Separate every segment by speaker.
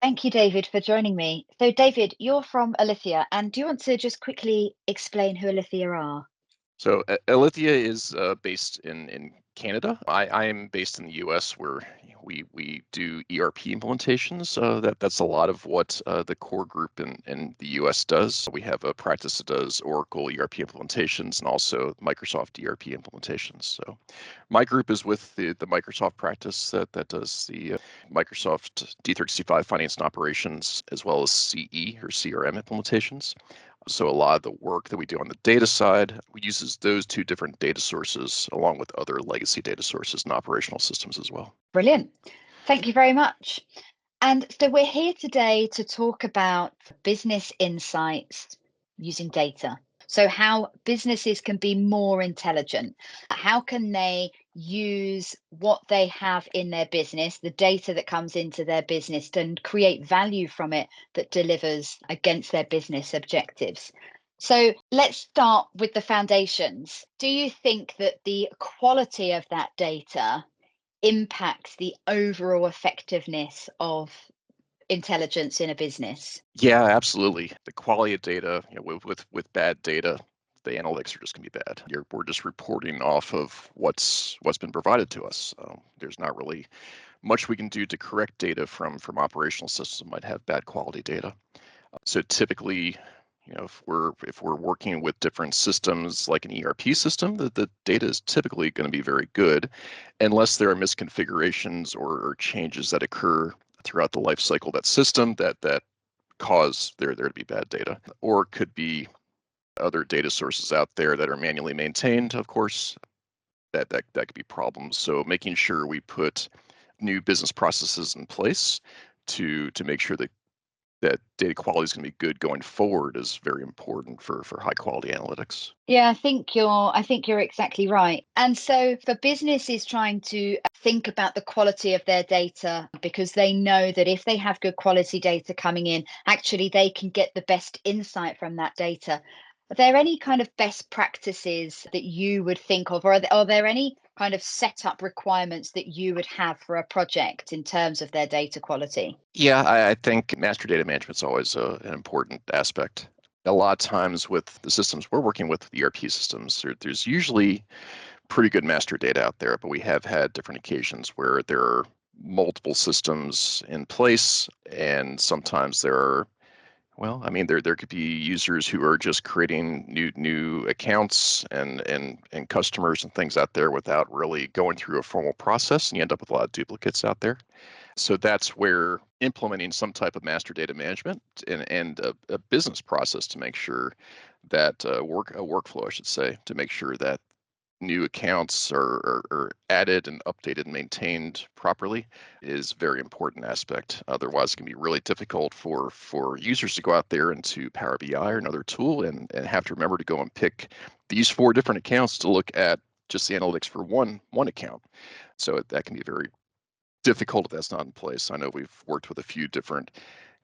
Speaker 1: Thank you, David, for joining me. So, David, you're from Alithya, and do you want to just quickly explain who Alithya are?
Speaker 2: So Alithya is based in Canada. I am based in the US where we do ERP implementations. That's a lot of what the core group in the US does. We have a practice that does Oracle ERP implementations and also Microsoft ERP implementations. So my group is with the Microsoft practice that does the Microsoft D365 finance and operations as well as CE or CRM implementations. So a lot of the work that we do on the data side, we uses those two different data sources along with other legacy data sources and operational systems as well.
Speaker 1: Brilliant. Thank you very much. And so, we're here today to talk about business insights using data. So, how businesses can be more intelligent. How can they use what they have in their business, the data that comes into their business, and create value from it that delivers against their business objectives? So, let's start with the foundations. Do you think that the quality of that data impacts the overall effectiveness of intelligence in a business?
Speaker 2: Yeah, absolutely. The quality of data, with bad data, the analytics are just going to be bad. We're just reporting off of what's been provided to us. There's not really much we can do to correct data from operational systems that might have bad quality data. So typically, if we're working with different systems like an ERP system, the data is typically going to be very good, unless there are misconfigurations or changes that occur throughout the life cycle of that system that cause there to be bad data, or it could be other data sources out there that are manually maintained. Of course, that could be problems. So making sure we put new business processes in place to make sure that data quality is going to be good going forward is very important for high quality analytics.
Speaker 1: Yeah, I think you're exactly right. And so for businesses trying to think about the quality of their data because they know that if they have good quality data coming in, actually they can get the best insight from that data. Are there any kind of best practices that you would think of, or are there any kind of setup requirements that you would have for a project in terms of their data quality?
Speaker 2: Yeah, I think master data management is always an important aspect. A lot of times with the systems we're working with ERP systems, there's usually pretty good master data out there, but we have had different occasions where there are multiple systems in place, and sometimes there are, well, I mean, there could be users who are just creating new accounts and customers and things out there without really going through a formal process, and you end up with a lot of duplicates out there. So that's where implementing some type of master data management and a business process to make sure that a workflow, I should say, to make sure that new accounts are added and updated and maintained properly is a very important aspect. Otherwise, it can be really difficult for users to go out there into Power BI or another tool and have to remember to go and pick these 4 different accounts to look at just the analytics for one account. So that can be very difficult if that's not in place. I know we've worked with a few different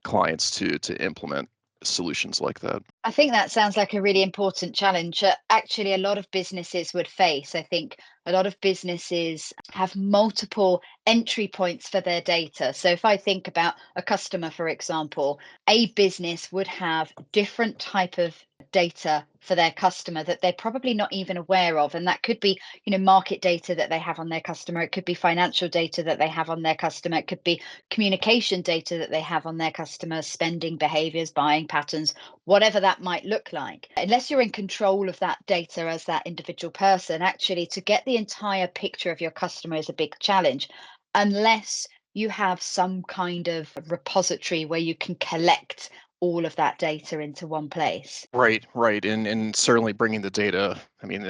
Speaker 2: clients to implement solutions like that.
Speaker 1: I think that sounds like a really important challenge that actually a lot of businesses would face. I think a lot of businesses have multiple entry points for their data. So if I think about a customer, for example, a business would have different type of data for their customer that they're probably not even aware of. And that could be, market data that they have on their customer. It could be financial data that they have on their customer. It could be communication data that they have on their customer, spending behaviors, buying patterns, whatever that might look like. Unless you're in control of that data as that individual person, actually to get the entire picture of your customer is a big challenge, unless you have some kind of repository where you can collect all of that data into one place.
Speaker 2: Right, right, and certainly bringing the data. I mean,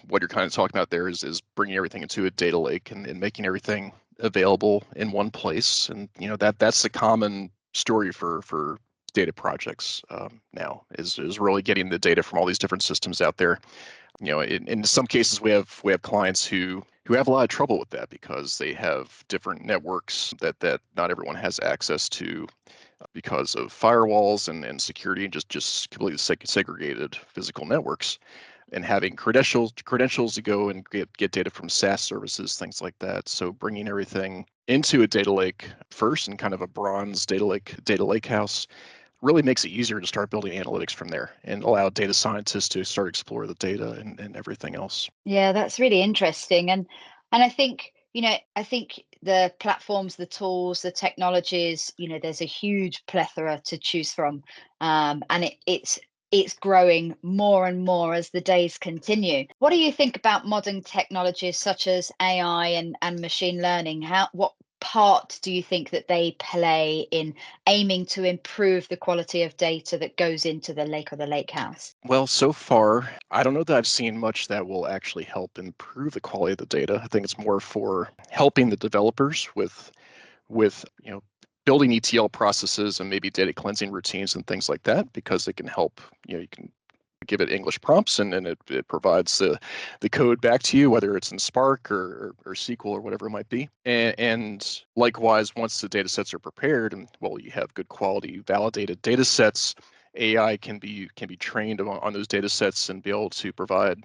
Speaker 2: what you're kind of talking about there is bringing everything into a data lake and making everything available in one place. And that's the common story for data projects now is really getting the data from all these different systems out there. In some cases we have clients who have a lot of trouble with that because they have different networks that not everyone has access to because of firewalls and security and just completely segregated physical networks. and having credentials to go and get data from SaaS services, things like that. So bringing everything into a data lake first, and kind of a bronze data lake house, really makes it easier to start building analytics from there and allow data scientists to start explore the data and everything else.
Speaker 1: Yeah, that's really interesting. And I think, I think the platforms, the tools, the technologies, there's a huge plethora to choose from. And it's growing more and more as the days continue. What do you think about modern technologies such as AI and machine learning? What part do you think that they play in aiming to improve the quality of data that goes into the lake or the lake house?
Speaker 2: Well, so far, I don't know that I've seen much that will actually help improve the quality of the data. I think it's more for helping the developers with building ETL processes and maybe data cleansing routines and things like that, because it can help. You can give it English prompts, and it provides the code back to you, whether it's in Spark or SQL or whatever it might be. And likewise, once the data sets are prepared and you have good quality validated data sets, AI can be trained on those data sets and be able to provide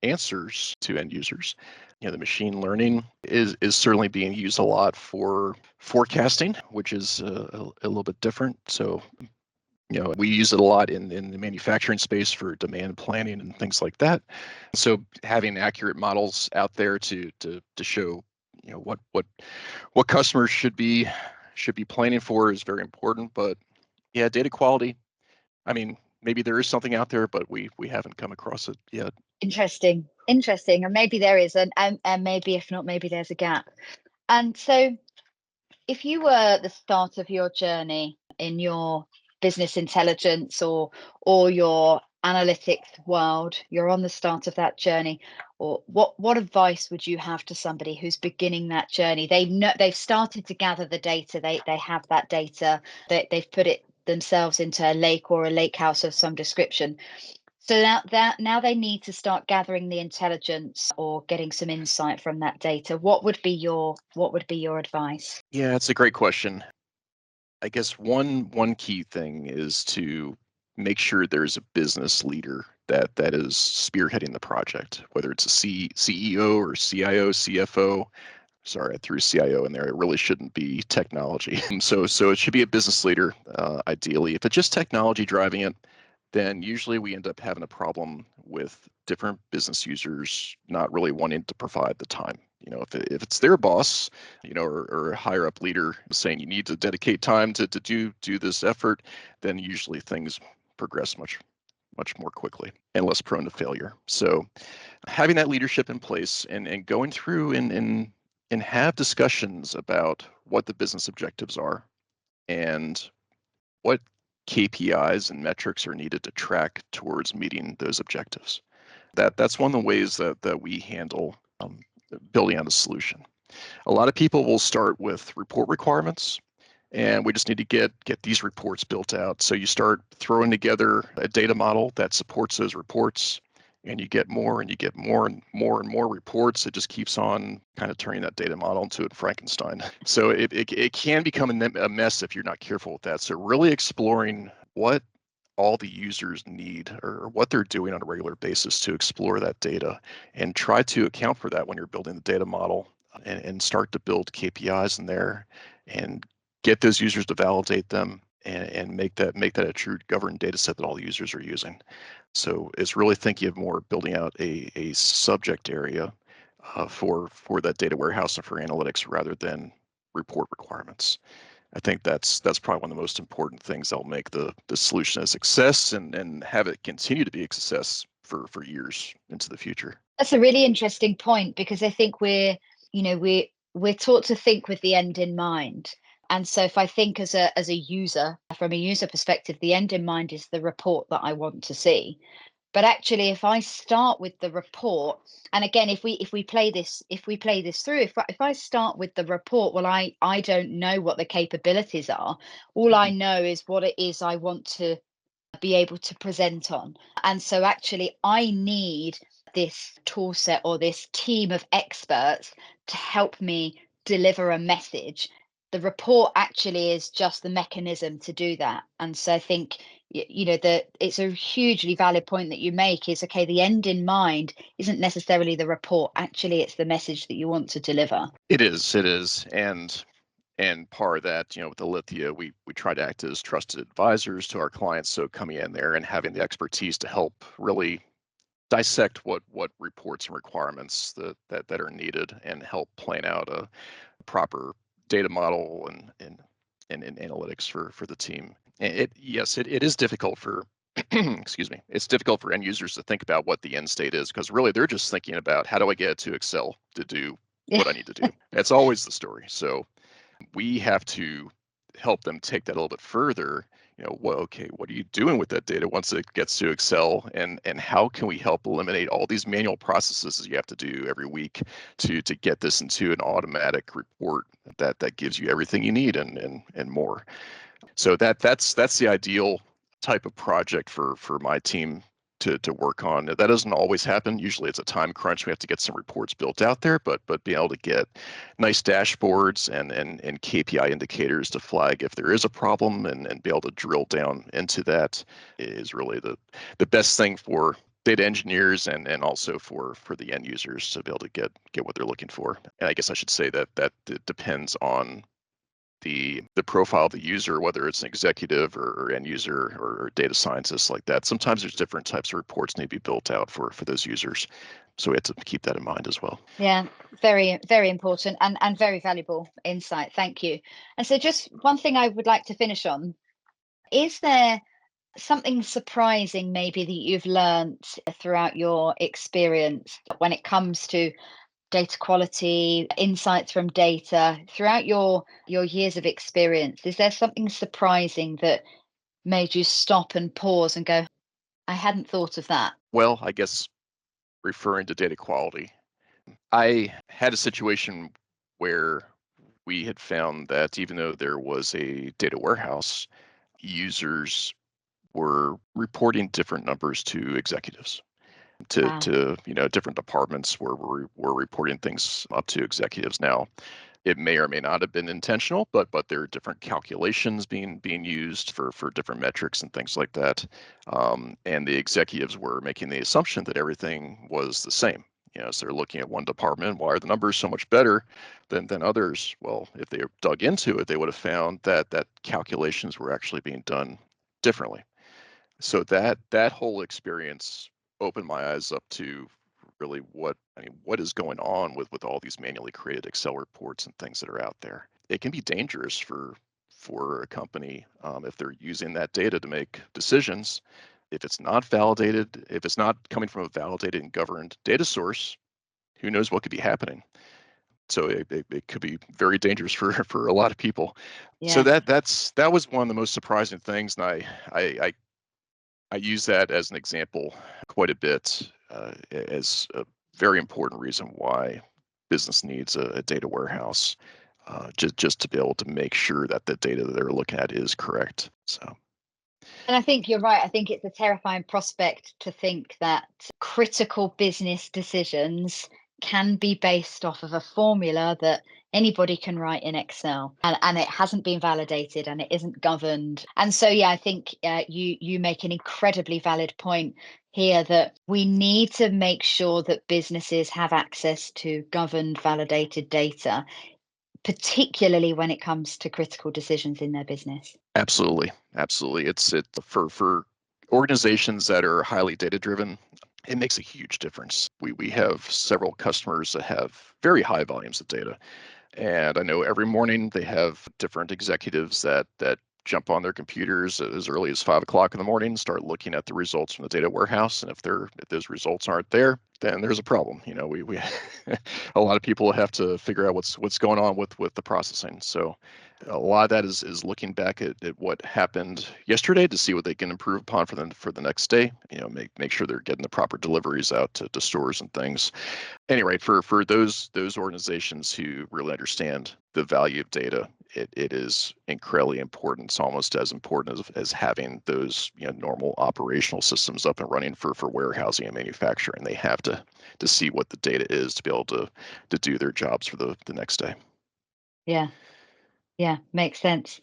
Speaker 2: answers to end users. The machine learning is certainly being used a lot for forecasting, which is a little bit different. So we use it a lot in the manufacturing space for demand planning and things like that. So having accurate models out there to show what customers should be planning for is very important. But yeah, data quality, I mean, maybe there is something out there, but we haven't come across it yet.
Speaker 1: Interesting, interesting. And maybe there is, and maybe if not, maybe there's a gap. And so, if you were at the start of your journey in your business intelligence or your analytics world, you're on the start of that journey, or what advice would you have to somebody who's beginning that journey? They've started to gather the data, they have that data, they've put it themselves into a lake or a lake house of some description. So now they need to start gathering the intelligence or getting some insight from that data. What would be your advice?
Speaker 2: Yeah, it's a great question. I guess one key thing is to make sure there's a business leader that is spearheading the project, whether it's a CEO or CIO, CFO. Sorry, I threw CIO in there. It really shouldn't be technology. So it should be a business leader, ideally. If it's just technology driving it, then usually we end up having a problem with different business users not really wanting to provide the time. If it's their boss, or a higher up leader saying you need to dedicate time to do this effort, then usually things progress much more quickly and less prone to failure. So having that leadership in place and going through and have discussions about what the business objectives are and what KPIs and metrics are needed to track towards meeting those objectives. That's one of the ways that we handle building out a solution. A lot of people will start with report requirements, and we just need to get these reports built out. So you start throwing together a data model that supports those reports, and you get more and you get more and more and more reports. It just keeps on kind of turning that data model into a Frankenstein. So it can become a mess if you're not careful with that. So really exploring what all the users need or what they're doing on a regular basis to explore that data, and try to account for that when you're building the data model, and start to build KPIs in there and get those users to validate them, and make that a true governed data set that all the users are using. So it's really thinking of more building out a subject area for that data warehouse and for analytics, rather than report requirements. I think that's probably one of the most important things that'll make the solution a success, and have it continue to be a success for years into the future.
Speaker 1: That's a really interesting point, because I think we're taught to think with the end in mind. And so if I think as a user, from a user perspective, the end in mind is the report that I want to see. But actually, if I start with the report, and again, if we play this through, if I start with the report, well, I don't know what the capabilities are. All I
Speaker 2: Mhm.
Speaker 1: know is what it is I want to be able to present on. And so actually, I need this tool set or this team of experts to help me deliver a message the report actually is just the mechanism to do that. And so I think that it's a hugely valid point that you make is, okay, the end in mind isn't necessarily the report, actually it's the message that you want to deliver.
Speaker 2: It is. And part of that, with Alithya, we try to act as trusted advisors to our clients. So coming in there and having the expertise to help really dissect what reports and requirements that are needed and help plan out a proper data model and analytics for the team. Yes, it is difficult for excuse me, it's difficult for end users to think about what the end state is, because really they're just thinking about how do I get it to Excel to do what I need to do. That's always the story. So we have to help them take that a little bit further. Okay, what are you doing with that data once it gets to Excel, and how can we help eliminate all these manual processes you have to do every week to get this into an automatic report that gives you everything you need and more. So that's the ideal type of project for my team to work on. That doesn't always happen. Usually it's a time crunch. We have to get some reports built out there, but being able to get nice dashboards and KPI indicators to flag if there is a problem and be able to drill down into that is really the best thing for data engineers and also for the end users to be able to get what they're looking for. And I guess I should say that it depends on the profile of the user, whether it's an executive or end user or data scientist like that. Sometimes there's different types of reports need to be built out for those users. So we have to keep that in mind as well.
Speaker 1: Yeah, very, very important and very valuable insight. Thank you. And so just one thing I would like to finish on, is there something surprising maybe that you've learned throughout your experience when it comes to data quality, insights from data throughout your years of experience? Is there something surprising that made you stop and pause and go, I hadn't thought of that?
Speaker 2: Well, I guess referring to data quality, I had a situation where we had found that even though there was a data warehouse, users were reporting different numbers to executives.
Speaker 1: Wow.
Speaker 2: To different departments where we're reporting things up to executives. Now it may or may not have been intentional, but there are different calculations being used for different metrics and things like that. And the executives were making the assumption that everything was the same. So they're looking at one department, why are the numbers so much better than others? Well, if they dug into it, they would have found that calculations were actually being done differently. So that whole experience opened my eyes up to really what is going on with all these manually created Excel reports and things that are out there. It can be dangerous for a company if they're using that data to make decisions. If it's not validated, if it's not coming from a validated and governed data source, who knows what could be happening. So it could be very dangerous for a lot of people. So
Speaker 1: Yeah.
Speaker 2: that was one of the most surprising things, and I use that as an example quite a bit as a very important reason why business needs a data warehouse, just to be able to make sure that the data that they're looking at is correct. So
Speaker 1: And I think you're right. I think it's a terrifying prospect to think that critical business decisions can be based off of a formula that anybody can write in Excel, and it hasn't been validated and it isn't governed. And so, yeah, I think you make an incredibly valid point here that we need to make sure that businesses have access to governed, validated data, particularly when it comes to critical decisions in their business.
Speaker 2: absolutely, it's for organizations that are highly data driven. It makes a huge difference. We have several customers that have very high volumes of data. And I know every morning they have different executives that jump on their computers as early as 5 o'clock in the morning, start looking at the results from the data warehouse. And if those results aren't there, then there's a problem. We a lot of people have to figure out what's going on with the processing. So a lot of that is looking back at what happened yesterday to see what they can improve upon for the next day. Make sure they're getting the proper deliveries out to stores and things. Anyway, for those organizations who really understand the value of data, it is incredibly important. It's almost as important as having those normal operational systems up and running for warehousing and manufacturing. They have to see what the data is to be able to do their jobs for the next day.
Speaker 1: Yeah. Yeah, makes sense.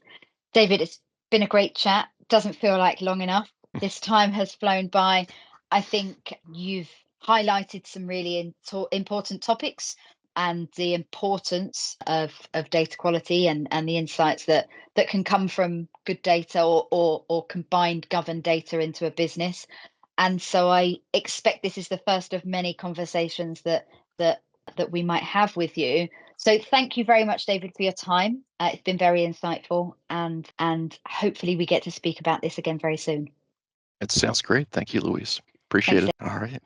Speaker 1: David, it's been a great chat. Doesn't feel like long enough. This time has flown by. I think you've highlighted some really important topics and the importance of data quality and the insights that can come from good data or combined governed data into a business. And so I expect this is the first of many conversations that that we might have with you. So thank you very much, David, for your time. It's been very insightful, and hopefully we get to speak about this again very soon.
Speaker 2: It sounds great. Thank you, Louise. Appreciate
Speaker 1: Thanks.
Speaker 2: it. All right.